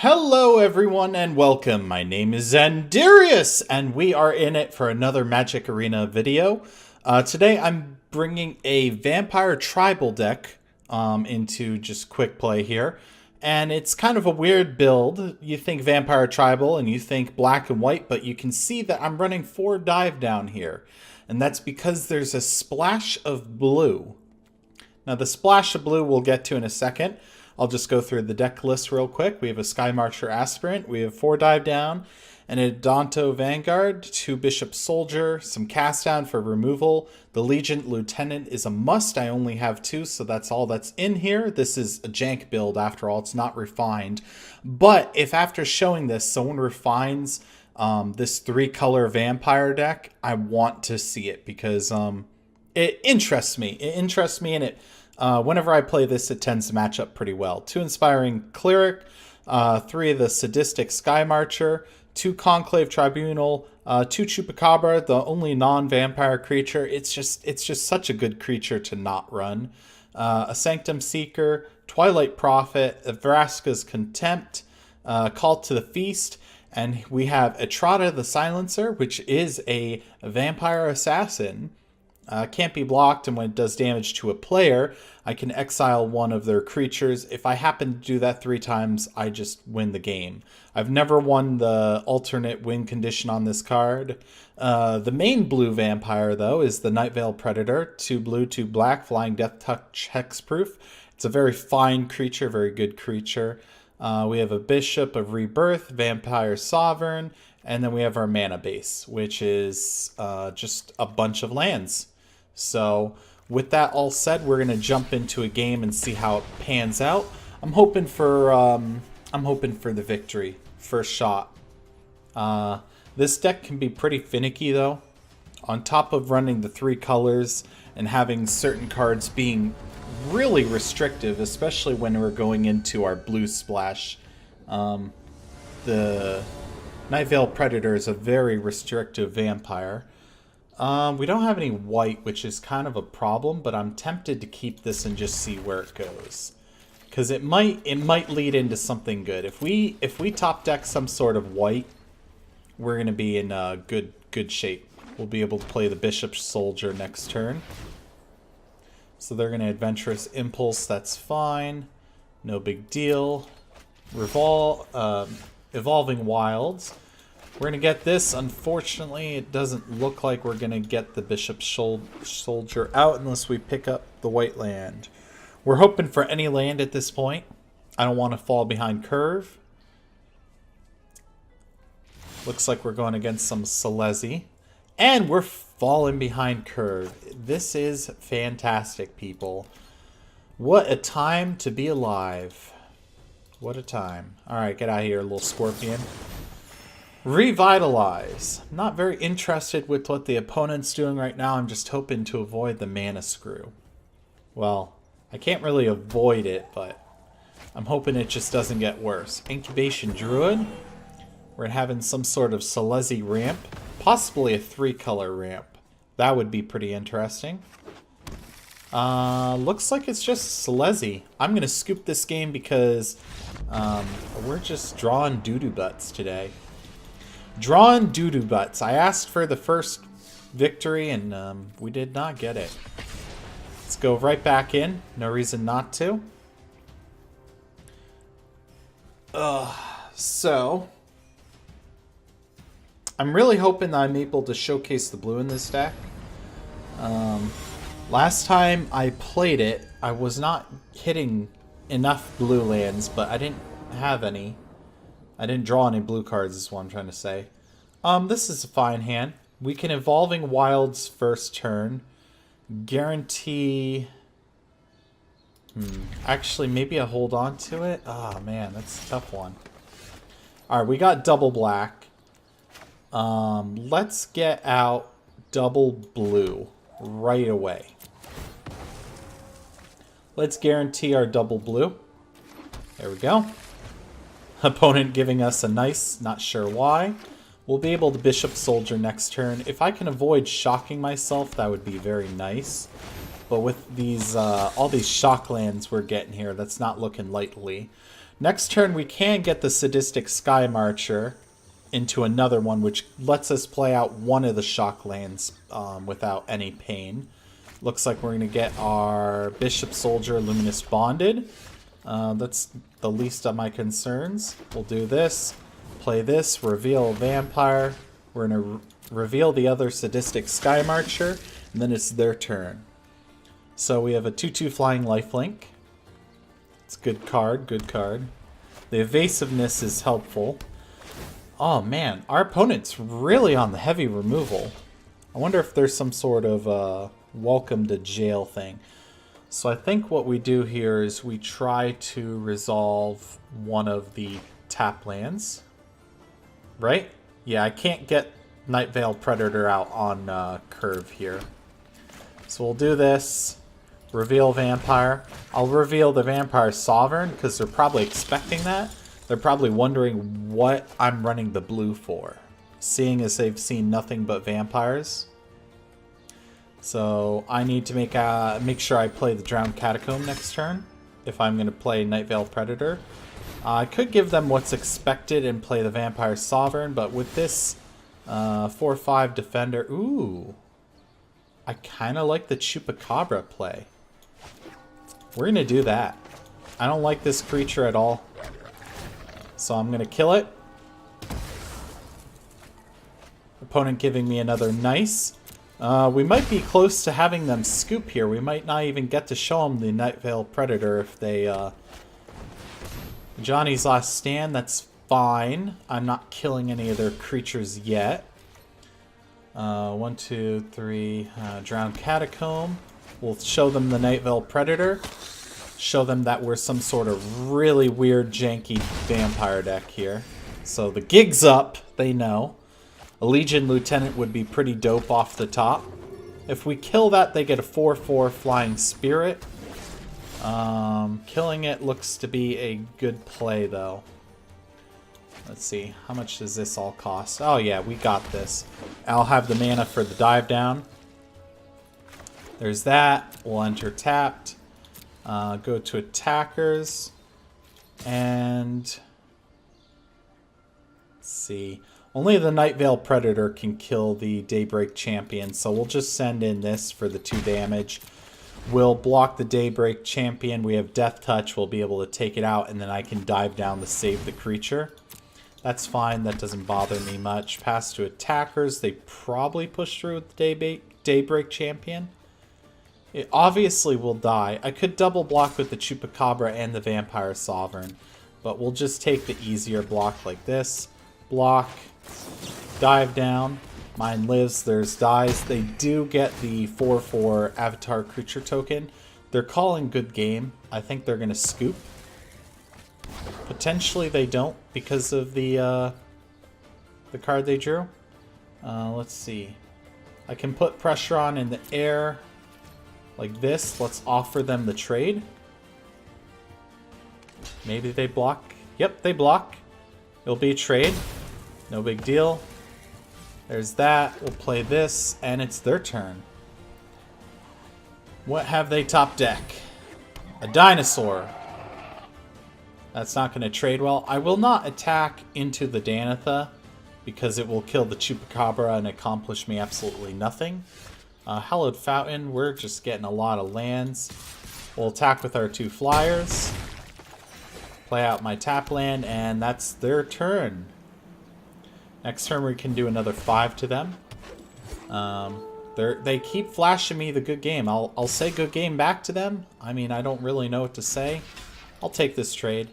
Hello everyone and welcome. My name is Xandierious and we are in it for another Magic Arena video. Today I'm bringing a Vampire Tribal deck into just quick play here. And it's kind of a weird build. You think Vampire Tribal and you think black and white, but you can see that I'm running 4 dive down here. And that's because there's a splash of blue. Now the splash of blue we'll get to in a second. I'll just go through the deck list real quick. We have a Sky Marcher Aspirant, we have 4 dive down, and a Danto Vanguard, 2 Bishop Soldier, some cast down for removal. The Legion Lieutenant is a must. I only have 2, so that's all that's in here. This is a jank build after all, it's not refined. But if after showing this, someone refines this 3-color vampire deck, I want to see it because it interests me. It interests me and it whenever I play this, it tends to match up pretty well. 2 Inspiring Cleric, 3 of the Sadistic Sky Marcher, 2 Conclave Tribunal, 2 Chupacabra, the only non-vampire creature. It's just such a good creature to not run. A Sanctum Seeker, Twilight Prophet, Vraska's Contempt, Call to the Feast, and we have Etrata the Silencer, which is a vampire assassin. Can't be blocked, and when it does damage to a player, I can exile one of their creatures. If I happen to do that 3 times, I just win the game. I've never won the alternate win condition on this card. The main blue vampire, though, is the Nightveil Predator. 2 blue, 2 black, flying death touch hexproof. It's a very fine creature, very good creature. We have a Bishop of Rebirth, Vampire Sovereign, and then we have our mana base, which is just a bunch of lands. So with that all said, we're gonna jump into a game and see how it pans out. I'm hoping for the victory, first shot. This deck can be pretty finicky though. On top of running the 3 colors and having certain cards being really restrictive, especially when we're going into our blue splash. The Nightveil Predator is a very restrictive vampire. We don't have any white, which is kind of a problem, but I'm tempted to keep this and just see where it goes. Because it might lead into something good. If we top deck some sort of white, we're going to be in good shape. We'll be able to play the Bishop Soldier next turn. So they're going to Adventurous Impulse, that's fine. No big deal. Evolving Wilds. We're going to get this. Unfortunately, it doesn't look like we're going to get the Bishop Soldier out unless we pick up the white land. We're hoping for any land at this point. I don't want to fall behind curve. Looks like we're going against some Selesnya. And we're falling behind curve. This is fantastic, people. What a time to be alive. What a time. Alright, get out of here, little scorpion. Revitalize. Not very interested with what the opponent's doing right now. I'm just hoping to avoid the mana screw. Well, I can't really avoid it, but I'm hoping it just doesn't get worse. Incubation Druid. We're having some sort of Selesnya ramp. Possibly a 3-color ramp. That would be pretty interesting. Looks like it's just Selesnya. I'm going to scoop this game because we're just drawing doo-doo butts today. Drawing doo-doo butts. I asked for the first victory and we did not get it. Let's go right back in. No reason not to. So I'm really hoping that I'm able to showcase the blue in this deck. Last time I played it, I was not hitting enough blue lands, but I didn't have any. I didn't draw any blue cards is what I'm trying to say. This is a fine hand. We can Evolving Wilds first turn. Guarantee... Actually, maybe I hold on to it? Oh man, that's a tough one. Alright, we got double black. Let's get out double blue right away. Let's guarantee our double blue. There we go. Opponent giving us a nice, not sure why. We'll be able to Bishop Soldier next turn. If I can avoid shocking myself, that would be very nice. But with these all these shock lands we're getting here, that's not looking likely. Next turn, we can get the Sadistic Sky Marcher into another one, which lets us play out one of the shock lands without any pain. Looks like we're going to get our Bishop Soldier Luminous Bonded. That's the least of my concerns. We'll do this, play this, reveal a Vampire. We're going to reveal the other Sadistic Sky Marcher, and then it's their turn. So we have a 2/2 Flying Lifelink. It's a good card, good card. The evasiveness is helpful. Oh man, our opponent's really on the heavy removal. I wonder if there's some sort of welcome to jail thing. So I think what we do here is we try to resolve one of the tap lands. Right? Yeah, I can't get Night Veil Predator out on curve here. So we'll do this. Reveal Vampire. I'll reveal the Vampire Sovereign because they're probably expecting that. They're probably wondering what I'm running the blue for, seeing as they've seen nothing but vampires. So I need to make sure I play the Drowned Catacomb next turn if I'm going to play Night Veil Predator. I could give them what's expected and play the Vampire Sovereign, but with this 4/5 Defender, ooh, I kind of like the Chupacabra play. We're going to do that. I don't like this creature at all. So I'm going to kill it. Opponent giving me another nice. We might be close to having them scoop here. We might not even get to show them the Night Veil Predator if they... Johnny's Last Stand, that's fine. I'm not killing any of their creatures yet. 1, 2, 3, Drowned Catacomb. We'll show them the Night Veil Predator. Show them that we're some sort of really weird, janky vampire deck here. So the gig's up, they know. A Legion Lieutenant would be pretty dope off the top. If we kill that, they get a 4/4 Flying Spirit. Killing it looks to be a good play, though. Let's see, how much does this all cost? Oh yeah, we got this. I'll have the mana for the dive down. There's that. We'll enter tapped. Go to attackers. And let's see. Only the Night Veil Predator can kill the Daybreak Champion, so we'll just send in this for the 2 damage. We'll block the Daybreak Champion. We have Death Touch. We'll be able to take it out, and then I can dive down to save the creature. That's fine. That doesn't bother me much. Pass to attackers. They probably push through with the Daybreak Champion. It obviously will die. I could double block with the Chupacabra and the Vampire Sovereign, but we'll just take the easier block like this. Block. Dive down. Mine lives. There's dies. They do get the 4/4 Avatar Creature token. They're calling good game. I think they're going to scoop. Potentially they don't because of the card they drew. Let's see. I can put pressure on in the air like this. Let's offer them the trade. Maybe they block. Yep, they block. It'll be a trade. No big deal. There's that. We'll play this, and it's their turn. What have they top deck? A dinosaur. That's not going to trade well. I will not attack into the Danitha because it will kill the Chupacabra and accomplish me absolutely nothing. Hallowed Fountain, we're just getting a lot of lands. We'll attack with our 2 flyers. Play out my tap land, and that's their turn. Next turn we can do another 5 to them. They keep flashing me the good game. I'll say good game back to them. I mean, I don't really know what to say. I'll take this trade.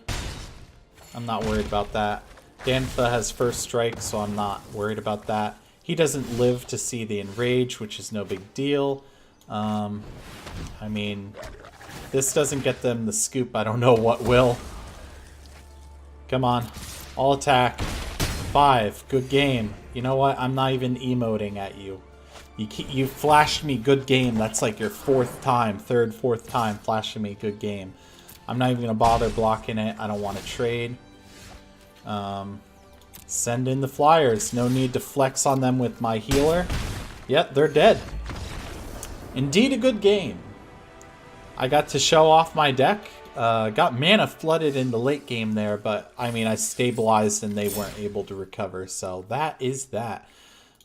I'm not worried about that. Danitha has first strike, so I'm not worried about that. He doesn't live to see the Enrage, which is no big deal. I mean, this doesn't get them the scoop. I don't know what will. Come on. All attack. 5. Good game. You know what? I'm not even emoting at you. You flashed me good game. That's like your 4th time, 3rd, 4th time flashing me good game. I'm not even going to bother blocking it. I don't want to trade. Send in the flyers. No need to flex on them with my healer. Yep, they're dead. Indeed a good game. I got to show off my deck. Got mana flooded in the late game there, but I mean, I stabilized and they weren't able to recover, so that is that.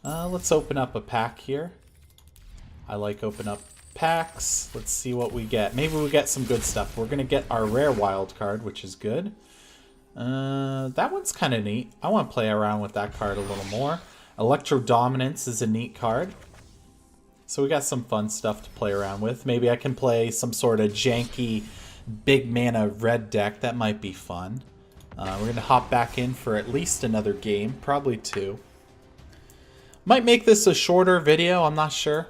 Let's open up a pack here. I like open up packs. Let's see what we get. Maybe we get some good stuff. We're gonna get our rare wild card, which is good. That one's kind of neat. I want to play around with that card a little more. Electro Dominance is a neat card. So we got some fun stuff to play around with. Maybe I can play some sort of janky big mana red deck. That might be fun. We're going to hop back in for at least another game. Probably 2. Might make this a shorter video. I'm not sure.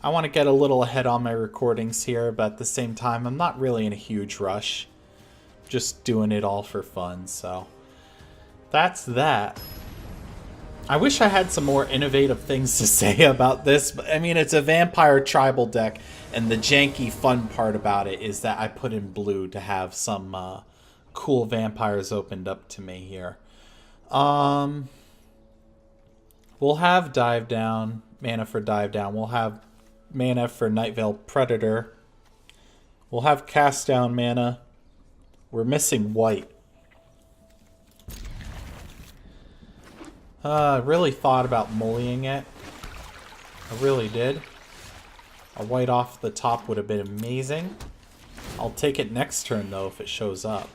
I want to get a little ahead on my recordings here, but at the same time, I'm not really in a huge rush. Just doing it all for fun, so that's that. I wish I had some more innovative things to say about this, but I mean, it's a vampire tribal deck, and the janky fun part about it is that I put in blue to have some cool vampires opened up to me here. We'll have Dive Down, mana for Dive Down. We'll have mana for Nightveil Predator. We'll have Cast Down mana. We're missing white. I really thought about mullying it. I really did. A white off the top would have been amazing. I'll take it next turn, though, if it shows up.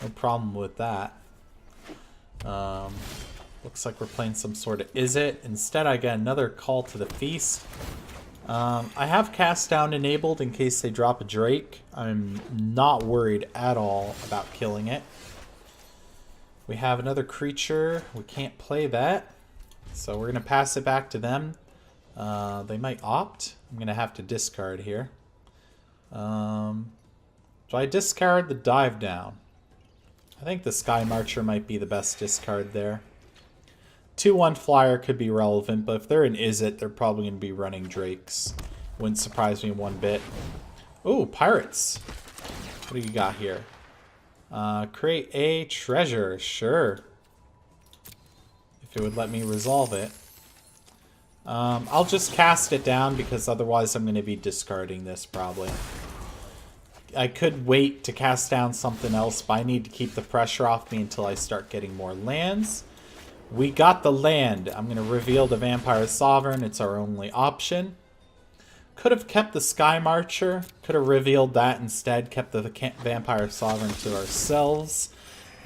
No problem with that. Looks like we're playing some sort of Is It. Instead, I get another Call to the Feast. I have Cast Down enabled in case they drop a Drake. I'm not worried at all about killing it. We have another creature. We can't play that. So we're going to pass it back to them. They might opt. I'm going to have to discard here. So I discard the Dive Down. I think the Sky Marcher might be the best discard there. 2/1 flyer could be relevant, but if they're an Is It, they're probably going to be running Drakes. Wouldn't surprise me one bit. Ooh, Pirates. What do you got here? Create a treasure. Sure. If it would let me resolve it. I'll just cast it down because otherwise I'm going to be discarding this probably. I could wait to cast down something else, but I need to keep the pressure off me until I start getting more lands. We got the land. I'm going to reveal the Vampire Sovereign. It's our only option. Could have kept the Sky Marcher. Could have revealed that instead. Kept the Vampire Sovereign to ourselves.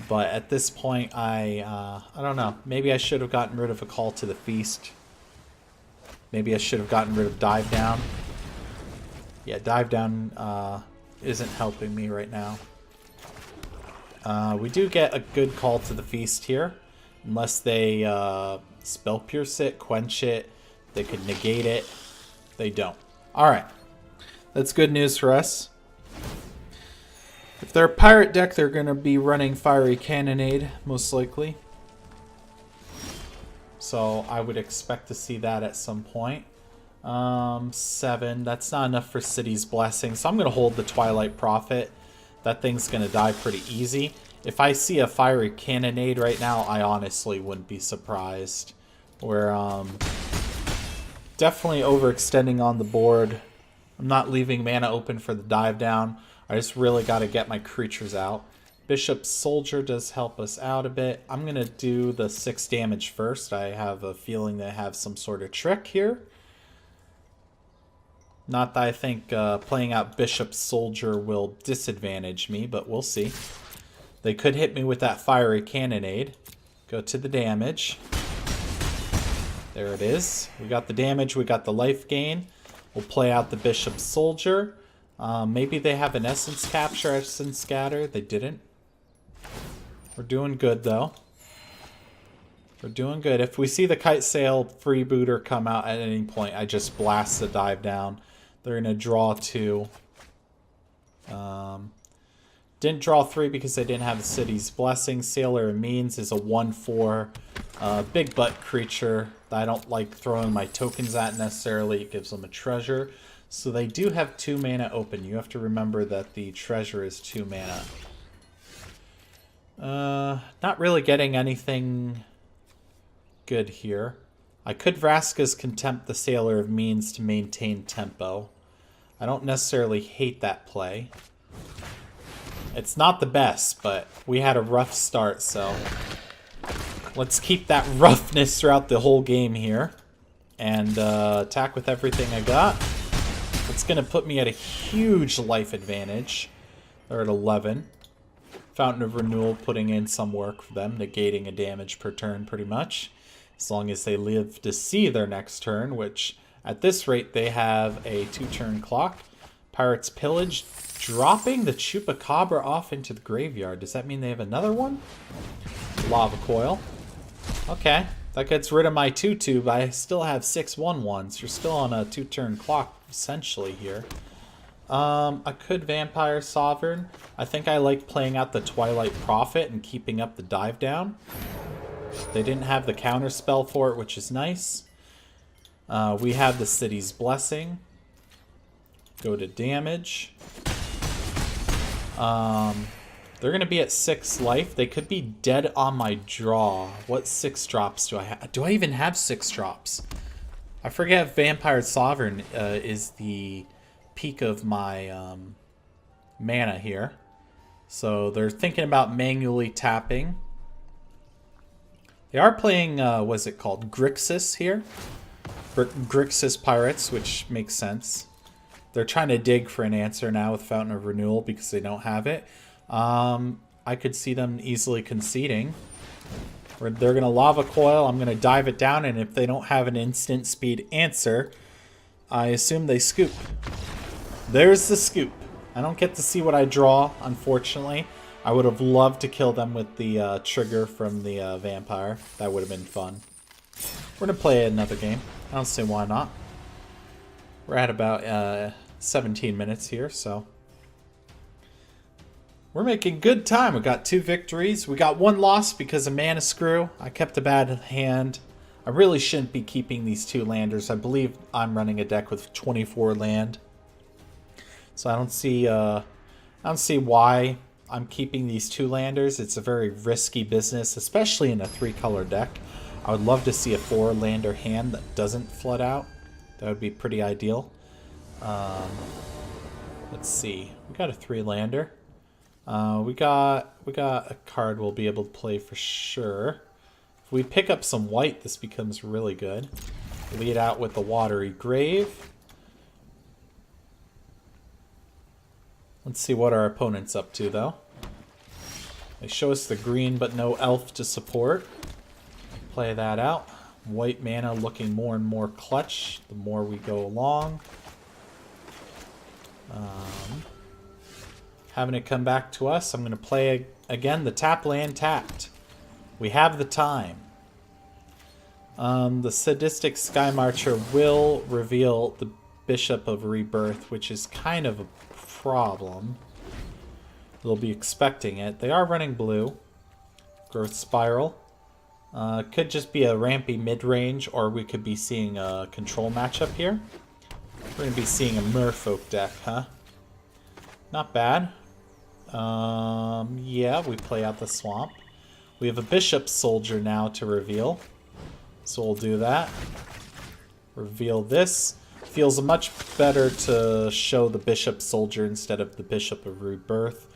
But at this point, I don't know. Maybe I should have gotten rid of a Call to the Feast. Maybe I should have gotten rid of Dive Down. Yeah, Dive Down isn't helping me right now. We do get a good Call to the Feast here. Unless they Spell Pierce it, quench it, they could negate it. They don't. Alright. That's good news for us. If they're a pirate deck, they're going to be running Fiery Cannonade, most likely. So I would expect to see that at some point. 7. That's not enough for City's Blessing. So I'm going to hold the Twilight Prophet. That thing's going to die pretty easy. If I see a Fiery Cannonade right now, I honestly wouldn't be surprised. We're definitely overextending on the board. I'm not leaving mana open for the Dive Down. I just really got to get my creatures out. Bishop Soldier does help us out a bit. I'm going to do the 6 damage first. I have a feeling they have some sort of trick here. Not that I think playing out Bishop Soldier will disadvantage me, but we'll see. They could hit me with that Fiery Cannonade. Go to the damage. There it is. We got the damage. We got the life gain. We'll play out the Bishop Soldier. Maybe they have an Essence Capture, Essence Scatter. They didn't. We're doing good, though. We're doing good. If we see the Kite Sail Freebooter come out at any point, I just blast the Dive Down. They're going to draw 2. Didn't draw 3 because they didn't have the City's Blessing. Sailor of Means is a 1/4 big butt creature that I don't like throwing my tokens at necessarily. It gives them a treasure. So they do have 2 mana open. You have to remember that the treasure is 2 mana. Not really getting anything good here. I could Vraska's Contempt the Sailor of Means to maintain tempo. I don't necessarily hate that play. It's not the best, but we had a rough start, so let's keep that roughness throughout the whole game here. And attack with everything I got. It's going to put me at a huge life advantage. They're at 11. Fountain of Renewal putting in some work for them, negating a damage per turn pretty much. As long as they live to see their next turn, which at this rate they have a 2-turn clock. Pirates Pillage, dropping the Chupacabra off into the graveyard. Does that mean they have another one? Lava Coil. Okay, that gets rid of my 2-2, but I still have 6 1-1s. You're still on a 2-turn clock, essentially, here. I could Vampire Sovereign. I think I like playing out the Twilight Prophet and keeping up the dive down. They didn't have the counter spell for it, which is nice. We have the City's Blessing. Go to damage. They're going to be at 6 life. They could be dead on my draw. What 6 drops do I have? Do I even have 6 drops? I forget if Vampire Sovereign is the peak of my mana here. So they're thinking about manually tapping. They are playing, what's it called? Grixis here. Grixis Pirates, which makes sense. They're trying to dig for an answer now with Fountain of Renewal because they don't have it. I could see them easily conceding. Or they're going to Lava Coil. I'm going to dive it down, and if they don't have an instant speed answer, I assume they scoop. There's the scoop. I don't get to see what I draw, unfortunately. I would have loved to kill them with the trigger from the vampire. That would have been fun. We're going to play another game. I don't see why not. We're at about 17 minutes here, so we're making good time. We got 2 victories. We got 1 loss because of Mana Screw. I kept a bad hand. I really shouldn't be keeping these 2 landers. I believe I'm running a deck with 24 land. So I don't see why I'm keeping these 2 landers. It's a very risky business, especially in a 3-color deck. I would love to see a 4-lander hand that doesn't flood out. That would be pretty ideal. Let's see. We got a 3-lander. We got a card we'll be able to play for sure. If we pick up some white, this becomes really good. Lead out with the Watery Grave. Let's see what our opponent's up to, though. They show us the green, but no elf to support. Play that out. White mana looking more and more clutch the more we go along. Having it come back to us. I'm going to play, again, the tap land tapped. We have the time. The Sadistic Sky Marcher will reveal the Bishop of Rebirth, which is kind of a problem. They'll be expecting it. They are running blue. Growth Spiral. Could just be a rampy mid-range, or we could be seeing a control matchup here. We're going to be seeing a Merfolk deck, huh? Not bad. Yeah, we play out the Swamp. We have a Bishop Soldier now to reveal. So we'll do that. Reveal this. Feels much better to show the Bishop Soldier instead of the Bishop of Rebirth.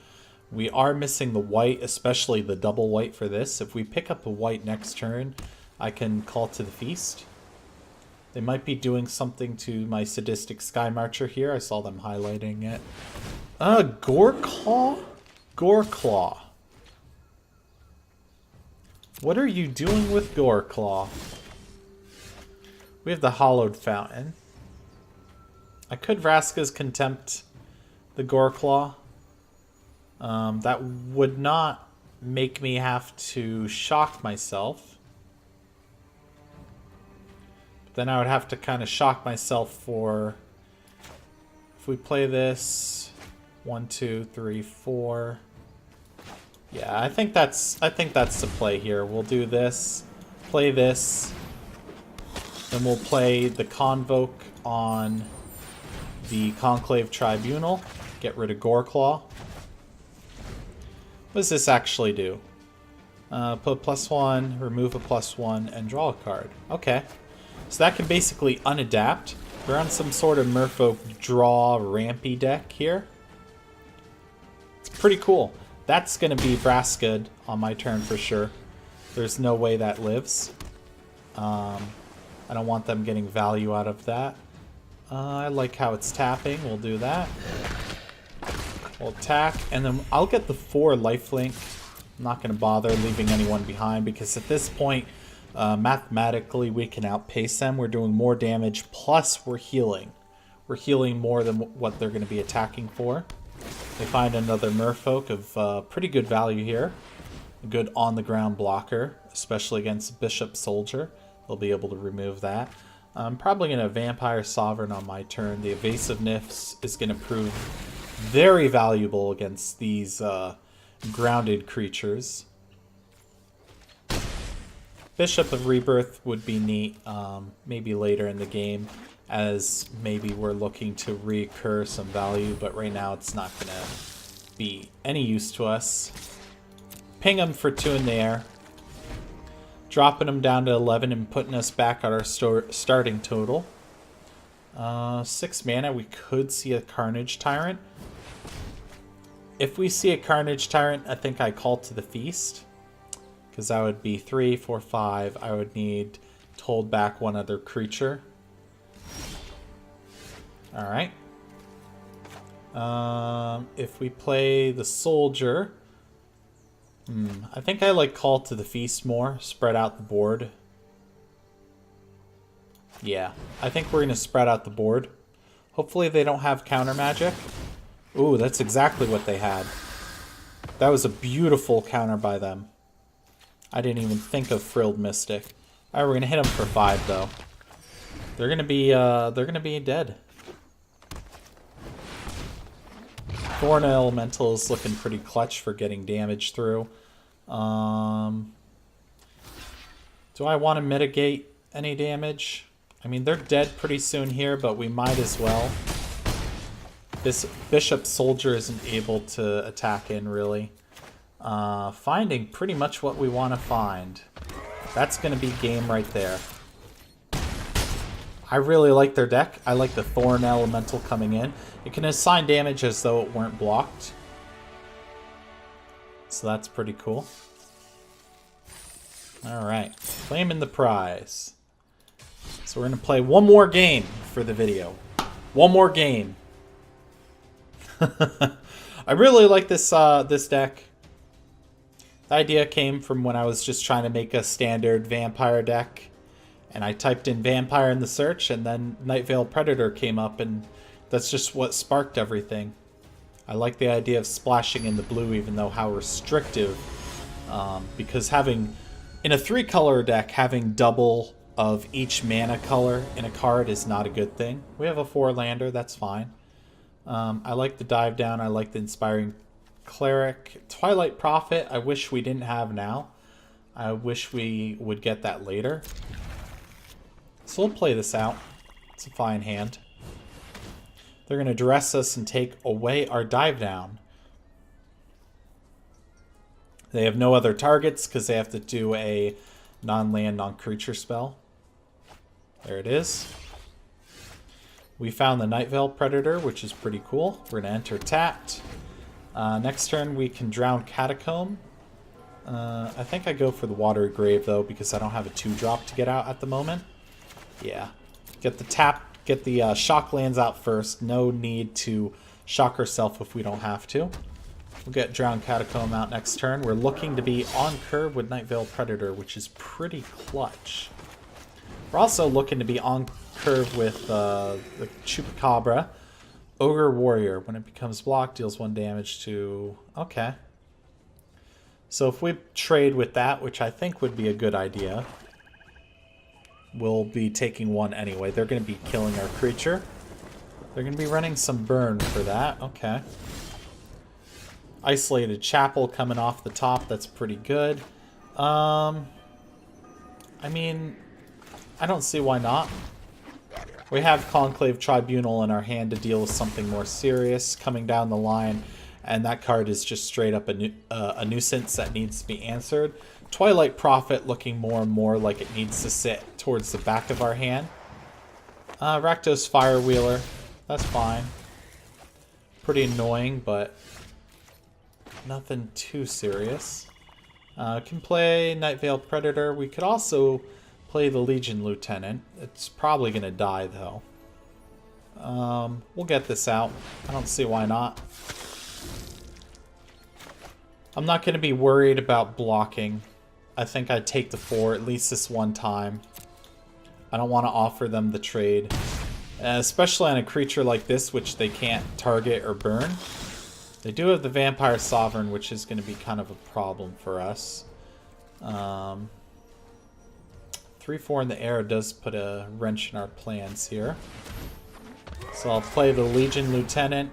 We are missing the white, especially the double white for this. If we pick up a white next turn, I can call to the feast. They might be doing something to my Sadistic Sky Marcher here. I saw them highlighting it. Goreclaw? Goreclaw. What are you doing with Goreclaw? We have the Hallowed Fountain. I could Vraska's Contempt the Goreclaw. That would not make me have to shock myself. But then I would have to kind of shock myself for... If we play this... 1, 2, 3, 4... Yeah, I think that's the play here. We'll do this, play this, then we'll play the Convoke on the Conclave Tribunal, get rid of Goreclaw. What does this actually do? Put +1, remove a +1, and draw a card. Okay. So that can basically unadapt. We're on some sort of Merfolk draw rampy deck here. Pretty cool. That's going to be Braskid on my turn for sure. There's no way that lives. I don't want them getting value out of that. I like how it's tapping. We'll do that. We'll attack, and then I'll get the 4 lifelink. I'm not going to bother leaving anyone behind because at this point, mathematically, we can outpace them. We're doing more damage, plus we're healing. We're healing more than what they're going to be attacking for. They find another merfolk of pretty good value here. A good on-the-ground blocker, especially against Bishop Soldier. They'll be able to remove that. I'm probably going to Vampire Sovereign on my turn. The evasiveness is going to prove very valuable against these grounded creatures. Bishop of Rebirth would be neat, maybe later in the game, as maybe we're looking to recur some value, but right now it's not going to be any use to us. Ping them for 2 in the air. Dropping them down to 11 and putting us back at our starting total. 6 mana, we could see a Carnage Tyrant. If we see a Carnage Tyrant, I think I call to the Feast. Because that would be 3, 4, 5. I would need to hold back one other creature. Alright. If we play the Soldier... I think I like Call to the Feast more. Spread out the board. Yeah, I think we're going to spread out the board. Hopefully they don't have counter magic. Ooh, that's exactly what they had. That was a beautiful counter by them. I didn't even think of Frilled Mystic. Alright, we're going to hit them for 5 though. They're going to be dead. Thorn Elemental is looking pretty clutch for getting damage through. Do I want to mitigate any damage? I mean, they're dead pretty soon here, but we might as well. This Bishop Soldier isn't able to attack in, really. Finding pretty much what we want to find. That's going to be game right there. I really like their deck. I like the Thorn Elemental coming in. It can assign damage as though it weren't blocked. So that's pretty cool. Alright, claiming the prize. So we're going to play one more game for the video. One more game. I really like this this deck. The idea came from when I was just trying to make a standard vampire deck. And I typed in vampire in the search, and then Nightveil Predator came up, and that's just what sparked everything. I like the idea of splashing in the blue, even though how restrictive. Because having, in a 3-color deck, having double of each mana color in a card is not a good thing. We have a 4-lander, that's fine. I like the dive down, I like the Inspiring Cleric. Twilight Prophet, I wish we didn't have now. I wish we would get that later. So we'll play this out. It's a fine hand. They're going to duress us and take away our dive down. They have no other targets because they have to do a non-land, non-creature spell. There it is. We found the Nightveil Predator, which is pretty cool. We're going to enter tapped. Next turn we can drown Catacomb. I think I go for the Watery Grave though because I don't have a 2-drop to get out at the moment. Yeah, get the shock lands out first. No need to shock ourselves if we don't have to. We'll get Drowned Catacomb out next turn. We're looking to be on curve with Nightveil Predator, which is pretty clutch. We're also looking to be on curve with the Chupacabra. Ogre Warrior. When it becomes blocked, deals 1 damage to... Okay. So if we trade with that, which I think would be a good idea... We'll be taking 1 anyway. They're going to be killing our creature. They're going to be running some burn for that. Okay. Isolated Chapel coming off the top. That's pretty good. I mean, I don't see why not. We have Conclave Tribunal in our hand to deal with something more serious coming down the line. And that card is just straight up a nuisance that needs to be answered. Twilight Prophet looking more and more like it needs to sit towards the back of our hand. Rakdos Firewheeler. That's fine. Pretty annoying, but nothing too serious. Can play Night Veil Predator. We could also play the Legion Lieutenant. It's probably going to die, though. We'll get this out. I don't see why not. I'm not going to be worried about blocking. I think I'd take the 4 at least this one time. I don't want to offer them the trade. Especially on a creature like this, which they can't target or burn. They do have the Vampire Sovereign, which is going to be kind of a problem for us. 3-4 in the air does put a wrench in our plans here. So I'll play the Legion Lieutenant.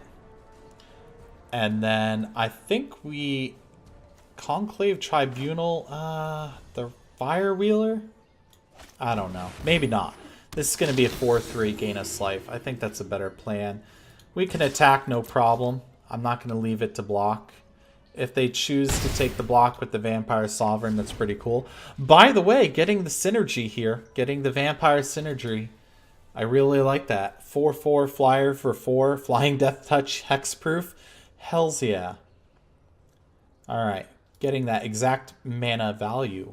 And then I think we... Conclave Tribunal, the Fire Wheeler? I don't know. Maybe not. This is going to be a 4-3 gain us life. I think that's a better plan. We can attack, no problem. I'm not going to leave it to block. If they choose to take the block with the Vampire Sovereign, that's pretty cool. By the way, getting the synergy here, getting the Vampire Synergy, I really like that. 4-4 flyer for 4, Flying Death Touch, Hexproof. Hells yeah. Alright, getting that exact mana value.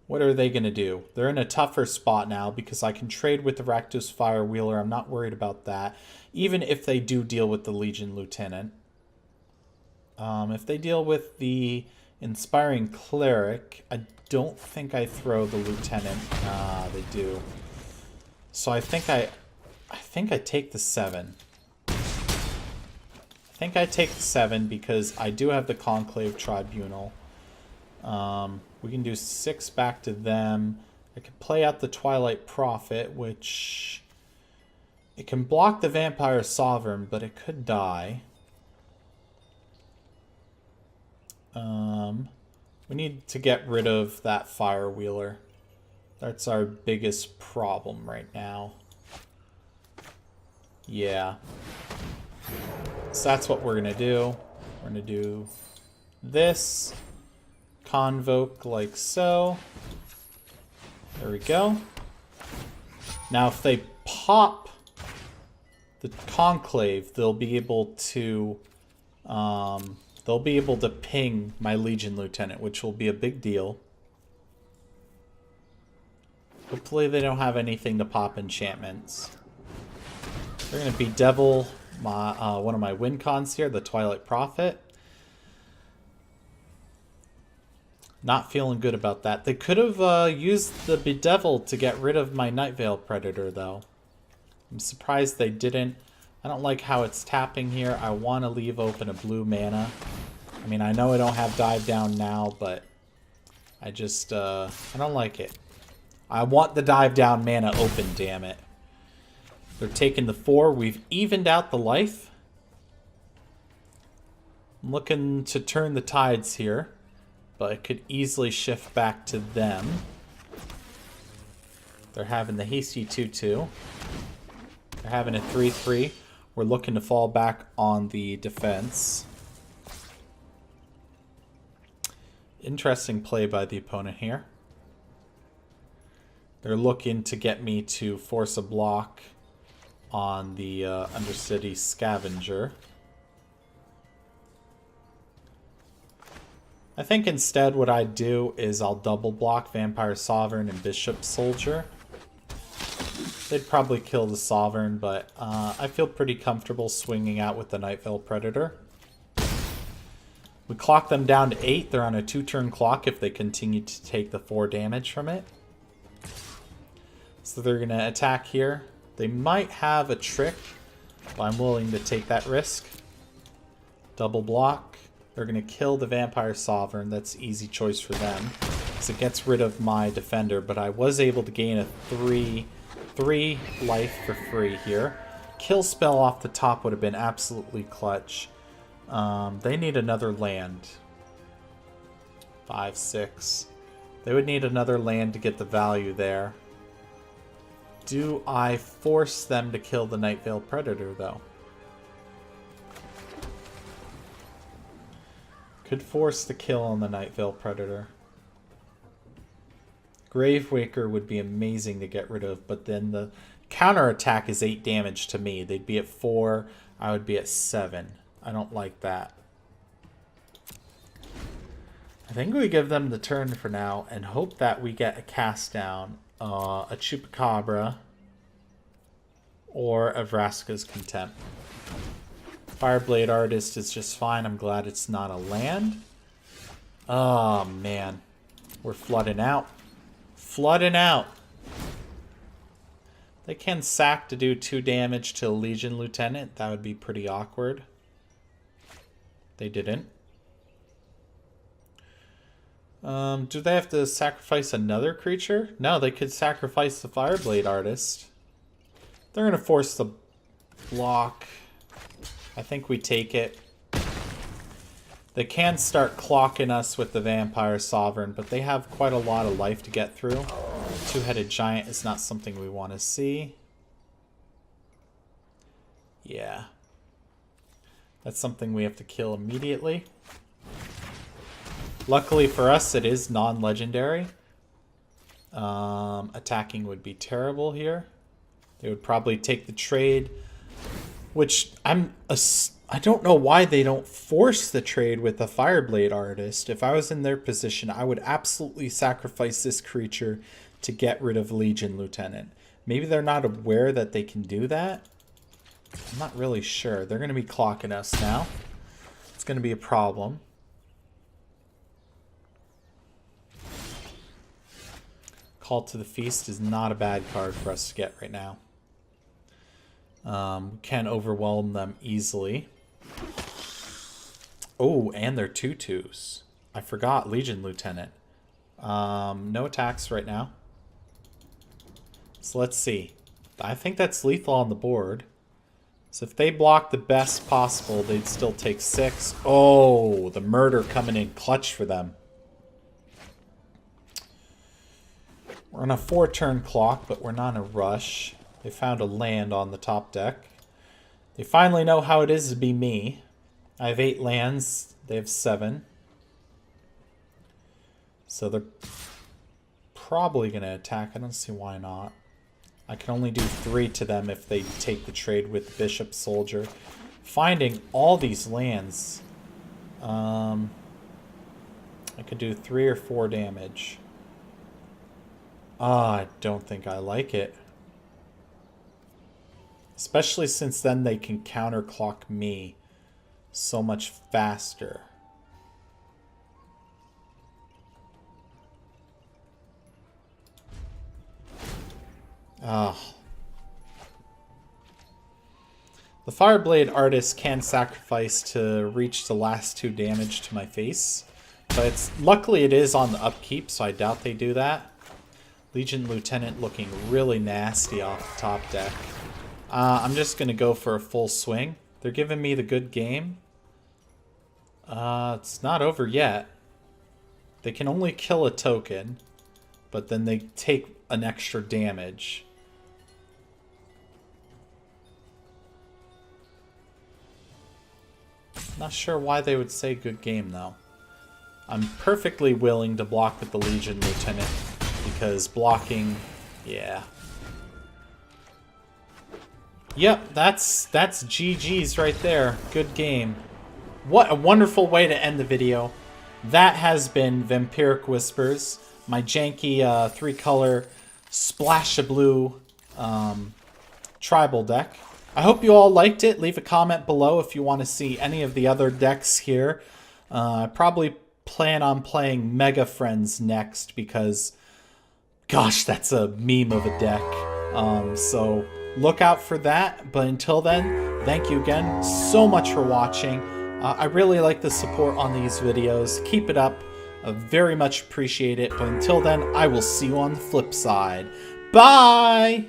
What are they going to do? They're in a tougher spot now because I can trade with the Rakdos Fire Wheeler. I'm not worried about that. Even if they do deal with the Legion Lieutenant. If they deal with the Inspiring Cleric, I don't think I throw the Lieutenant. They do. So I think I take the 7. I think I take the 7 because I do have the Conclave Tribunal. We can do 6 back to them. I can play out the Twilight Prophet, which... It can block the Vampire Sovereign, but it could die. We need to get rid of that Fire Wheeler. That's our biggest problem right now. Yeah. So that's what we're going to do. We're going to do this. Convoke like so. There we go. Now if they pop the Conclave, they'll be able to ping my Legion Lieutenant, which will be a big deal. Hopefully they don't have anything to pop enchantments. They're going to bedevil my one of my win cons here, the Twilight Prophet. Not feeling good about that. They could have used the Bedevil to get rid of my Night Veil Predator, though. I'm surprised they didn't. I don't like how it's tapping here. I want to leave open a blue mana. I mean, I know I don't have Dive Down now, but I just, I don't like it. I want the Dive Down mana open, damn it. They're taking the 4. We've evened out the life. I'm looking to turn the tides here, but it could easily shift back to them. They're having the hasty 2-2. They're having a 3-3. We're looking to fall back on the defense. Interesting play by the opponent here. They're looking to get me to force a block on the Undercity Scavenger. I think instead what I'd do is I'll double block Vampire Sovereign and Bishop Soldier. They'd probably kill the Sovereign, but I feel pretty comfortable swinging out with the Night Veil Predator. We clock them down to 8. They're on a 2-turn clock if they continue to take the 4 damage from it. So they're going to attack here. They might have a trick, but I'm willing to take that risk. Double block. They're going to kill the Vampire Sovereign. That's easy choice for them, because it gets rid of my defender, but I was able to gain a 3 life for free here. Kill spell off the top would have been absolutely clutch. They need another land. 5, 6. They would need another land to get the value there. Do I force them to kill the Night Veil Predator, though? Could force the kill on the Night Veil Predator. Gravewaker would be amazing to get rid of, but then the counterattack is 8 damage to me. They'd be at 4, I would be at 7. I don't like that. I think we give them the turn for now and hope that we get a cast down, a Chupacabra, or a Vraska's Contempt. Fireblade Artist is just fine. I'm glad it's not a land. Oh, man. We're flooding out. Flooding out. They can sack to do 2 damage to a Legion Lieutenant. That would be pretty awkward. They didn't. Do they have to sacrifice another creature? No, they could sacrifice the Fireblade Artist. They're going to force the block. I think we take it. They can start clocking us with the Vampire Sovereign, but they have quite a lot of life to get through. Two-headed giant is not something we want to see. Yeah. That's something we have to kill immediately. Luckily for us, it is non-legendary. Attacking would be terrible here. They would probably take the trade, which I don't know why they don't force the trade with the Fireblade Artist. If I was in their position, I would absolutely sacrifice this creature to get rid of Legion Lieutenant. Maybe they're not aware that they can do that. I'm not really sure. They're going to be clocking us now. It's going to be a problem. Call to the Feast is not a bad card for us to get right now. Can overwhelm them easily. Oh, and they're 2/2s. I forgot Legion Lieutenant. No attacks right now. So let's see. I think that's lethal on the board. So if they block the best possible, they'd still take 6. Oh, the murder coming in clutch for them. We're on a 4-turn clock, but we're not in a rush. They found a land on the top deck. They finally know how it is to be me. I have 8 lands. They have 7. So they're probably going to attack. I don't see why not. I can only do 3 to them if they take the trade with Bishop Soldier. Finding all these lands. I could do 3 or 4 damage. I don't think I like it. Especially since then they can counterclock me so much faster. The Fireblade Artist can sacrifice to reach the last 2 damage to my face. But luckily it is on the upkeep, so I doubt they do that. Legion Lieutenant looking really nasty off the top deck. I'm just going to go for a full swing. They're giving me the good game. It's not over yet. They can only kill a token, but then they take an extra damage. Not sure why they would say good game, though. I'm perfectly willing to block with the Legion Lieutenant, because blocking, yeah. Yep, that's GG's right there. Good game. What a wonderful way to end the video. That has been Vampiric Whispers, my janky 3-color splash of blue tribal deck. I hope you all liked it. Leave a comment below if you want to see any of the other decks here. I probably plan on playing Mega Friends next because, gosh, that's a meme of a deck. So look out for that. But until then, thank you again so much for watching. I really like the support on these videos. Keep it up. I very much appreciate it. But until then, I will see you on the flip side. Bye!